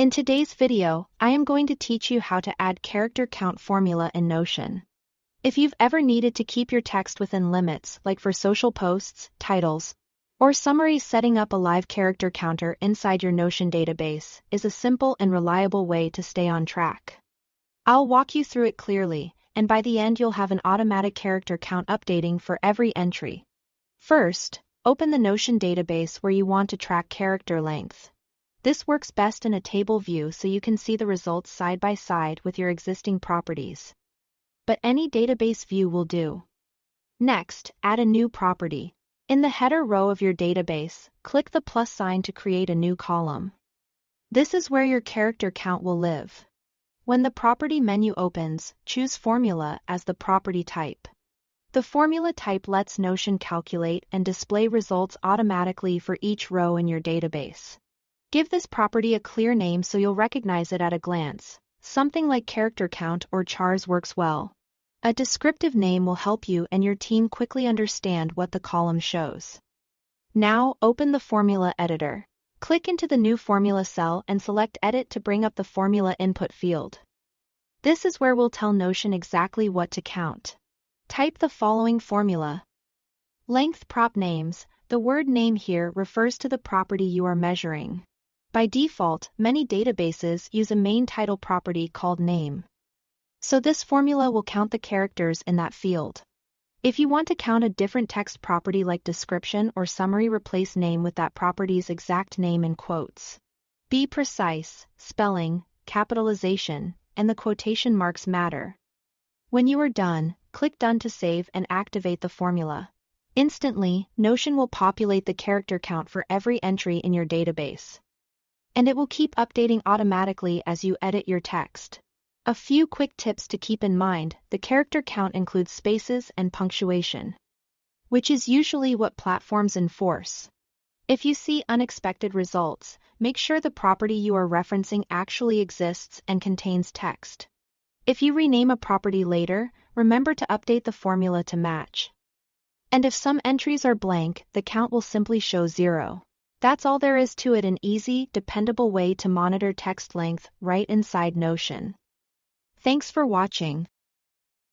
In today's video, I am going to teach you how to add character count formula in Notion. If you've ever needed to keep your text within limits, like for social posts, titles, or summaries, setting up a live character counter inside your Notion database is a simple and reliable way to stay on track. I'll walk you through it clearly, and by the end you'll have an automatic character count updating for every entry. First, open the Notion database where you want to track character length. This works best in a table view so you can see the results side by side with your existing properties. But any database view will do. Next, add a new property. In the header row of your database, click the plus sign to create a new column. This is where your character count will live. When the property menu opens, choose Formula as the property type. The formula type lets Notion calculate and display results automatically for each row in your database. Give this property a clear name so you'll recognize it at a glance. Something like character count or chars works well. A descriptive name will help you and your team quickly understand what the column shows. Now, open the formula editor. Click into the new formula cell and select Edit to bring up the formula input field. This is where we'll tell Notion exactly what to count. Type the following formula. Length prop names. The word name here refers to the property you are measuring. By default, many databases use a main title property called name. So this formula will count the characters in that field. If you want to count a different text property like description or summary, replace name with that property's exact name in quotes. Be precise, spelling, capitalization, and the quotation marks matter. When you are done, click Done to save and activate the formula. Instantly, Notion will populate the character count for every entry in your database. And it will keep updating automatically as you edit your text. A few quick tips to keep in mind: the character count includes spaces and punctuation, which is usually what platforms enforce. If you see unexpected results, make sure the property you are referencing actually exists and contains text. If you rename a property later, remember to update the formula to match. And if some entries are blank, the count will simply show 0. That's all there is to it: an easy, dependable way to monitor text length right inside Notion. Thanks for watching.